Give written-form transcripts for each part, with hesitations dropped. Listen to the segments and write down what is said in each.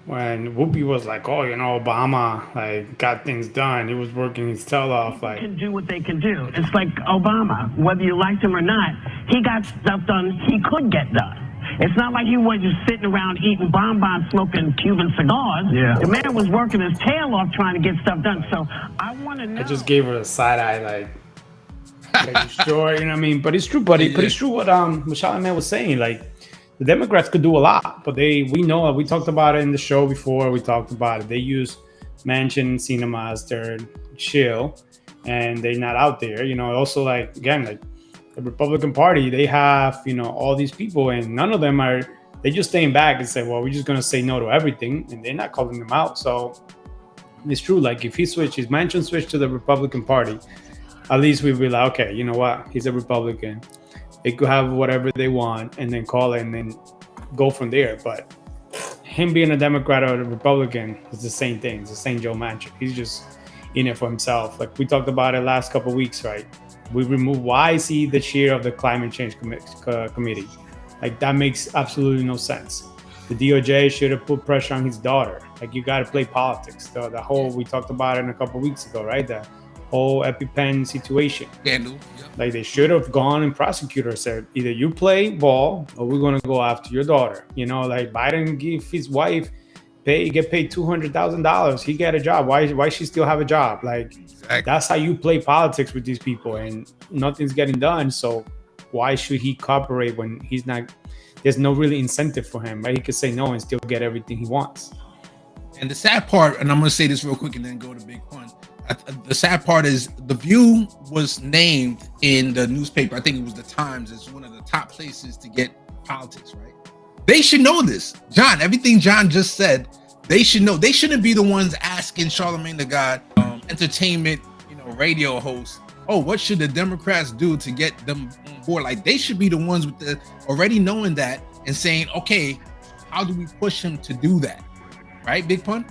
when Whoopi was like, "Oh, Obama like got things done. He was working his tail off." People Like, can do what they can do. It's like Obama, whether you liked him or not, he got stuff done he could get done. It's not like he was just sitting around eating bonbons, smoking Cuban cigars. Yeah. The man was working his tail off trying to get stuff done. So I want to know. I just gave her a side eye, like you sure? You know what I mean? But it's true, buddy. But it's true what Charlamagne was saying. Like, the Democrats could do a lot, but we know, we talked about it in the show before. We talked about it. They use Mansion Cinema as their shield, and they're not out there. Also, like, again, like the Republican Party, they have all these people, and none of them are. They just staying back and say, well, we're just gonna say no to everything, and they're not calling them out. So it's true. Like, if his Mansion switched to the Republican Party, at least we'd be like, okay, you know what? He's a Republican. They could have whatever they want and then call it and then go from there. But him being a Democrat or a Republican is the same thing. It's the same Joe Manchin. He's just in it for himself. Like we talked about it last couple of weeks, right? We removed, why is he the chair of the climate change committee? Like, that makes absolutely no sense. The DOJ should have put pressure on his daughter. Like, you got to play politics. The whole, we talked about it a couple of weeks ago, right? The whole EpiPen situation. Scandal. Yep. Like, they should have gone and prosecutor said, either you play ball or we're going to go after your daughter. Like Biden give his wife get paid $200,000. He get a job. Why she still have a job? Like, exactly. That's how you play politics with these people, and nothing's getting done. So why should he cooperate when he's not? There's no really incentive for him, right? He could say no and still get everything he wants. And the sad part, and I'm going to say this real quick and then go to Big Pun. The sad part is The View was named in the newspaper. I think it was the Times as one of the top places to get politics, right? They should know this. John, everything John just said, they should know. They shouldn't be the ones asking Charlamagne the God, entertainment, radio host, oh, what should the Democrats do to get them on board? Like, they should be the ones with the already knowing that and saying, okay, how do we push him to do that? Right, Big Pun?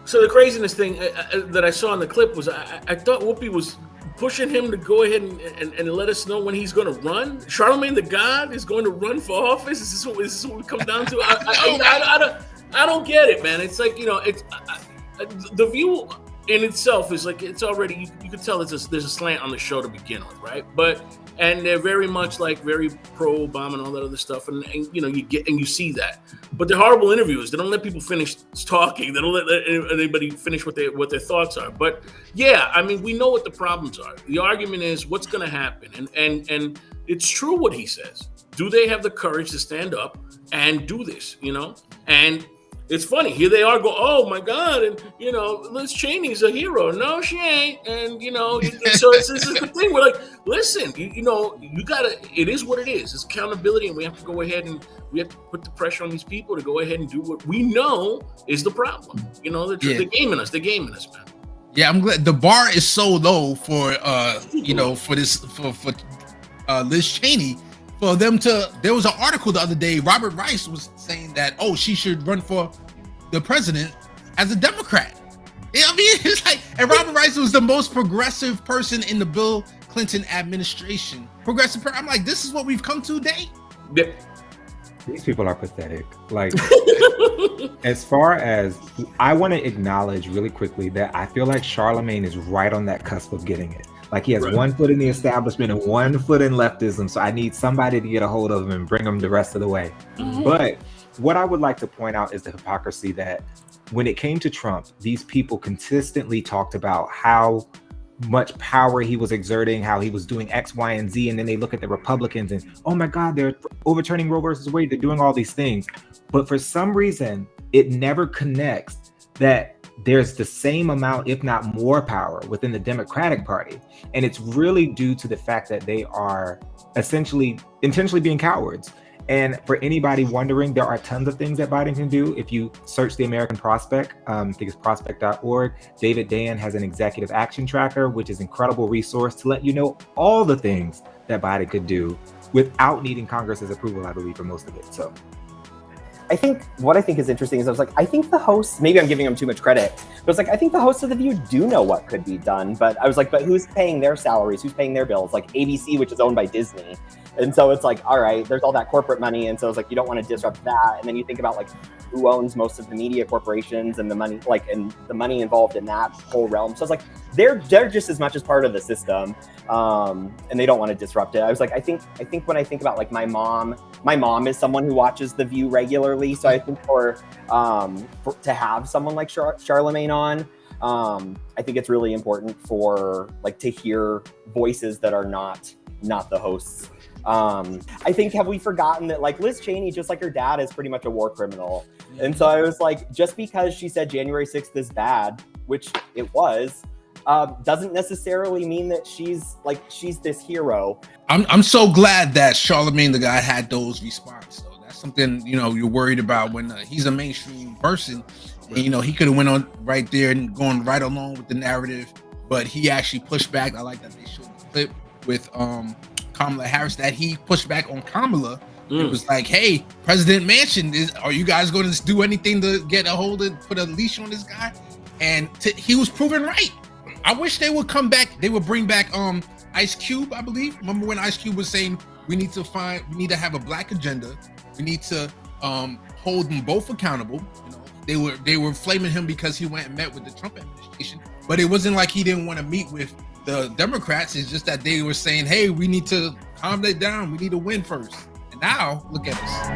So the craziness thing that I saw in the clip was I thought Whoopi was pushing him to go ahead and let us know when he's going to run. Charlamagne the God is going to run for office. Is this what we come down to? I don't get it, man. It's like, it's The View in itself is like, it's already, you can tell there's a slant on the show to begin with, right? And they're very much like very pro Obama and all that other stuff, and you see that. But they're horrible interviewers. They don't let people finish talking. They don't let anybody finish what their thoughts are. But yeah, I mean, we know what the problems are. The argument is what's going to happen, and it's true what he says. Do they have the courage to stand up and do this? And it's funny. Here they are go, oh my God, and Liz Cheney's a hero. No, she ain't. And so this is the thing. We're like, listen, you gotta. It is what it is. It's accountability, and we have to go ahead and we have to put the pressure on these people to go ahead and do what we know is the problem. They're gaming us. They're gaming us, man. Yeah, I'm glad the bar is so low for for this for Liz Cheney. For them to, there was an article the other day, Robert Rice was saying that, oh, she should run for the president as a Democrat. I mean, it's like, and Robert Rice was the most progressive person in the Bill Clinton administration. I'm like, this is what we've come to today? Yeah. These people are pathetic. Like, as far as, I want to acknowledge really quickly that I feel like Charlamagne is right on that cusp of getting it. Like, he has one foot in the establishment and one foot in leftism. So I need somebody to get a hold of him and bring him the rest of the way. Mm-hmm. But what I would like to point out is the hypocrisy that when it came to Trump, these people consistently talked about how much power he was exerting, how he was doing X, Y, and Z. And then they look at the Republicans and, oh my God, they're overturning Roe versus Wade. They're doing all these things. But for some reason, it never connects that there's the same amount, if not more power within the Democratic Party. And it's really due to the fact that they are essentially intentionally being cowards. And for anybody wondering, there are tons of things that Biden can do. If you search the American Prospect, I think it's prospect.org, David Dayen has an executive action tracker, which is an incredible resource to let you know all the things that Biden could do without needing Congress's approval, I believe, for most of it. So what I think is interesting is I think the hosts, maybe I'm giving them too much credit, but I think the hosts of The View do know what could be done, but I was like, but who's paying their salaries? Who's paying their bills? Like ABC, which is owned by Disney, And so it's like, all right, there's all that corporate money. And so it's like, you don't want to disrupt that. And then you think about like who owns most of the media corporations and the money, like, and the money involved in that whole realm. So it's like, they're just as much as part of the system. And they don't want to disrupt it. I was like, I think when I think about like my mom is someone who watches The View regularly. So I think for to have someone like Charlamagne on, I think it's really important for like to hear voices that are not the hosts. I think, have we forgotten that like Liz Cheney, just like her dad, is pretty much a war criminal? And so I was like, just because she said January 6th is bad, which it was, doesn't necessarily mean that she's this hero. I'm so glad that Charlamagne the guy had those responses. So that's something, you know, you're worried about when he's a mainstream person. And, you know, he could have went on right there and gone right along with the narrative, but he actually pushed back. I like that they showed the clip with Kamala Harris, that he pushed back on Kamala. It was like, hey, President Mansion, are you guys going to do anything to get a hold of, put a leash on this guy? And he was proven right. I wish they would come back. They would bring back Ice Cube, I believe. Remember when Ice Cube was saying we need to have a black agenda. We need to hold them both accountable. You know, they were flaming him because he went and met with the Trump administration, but it wasn't like he didn't want to meet with the Democrats. It's just that they were saying, hey, we need to calm that down. We need to win first. And now look at us.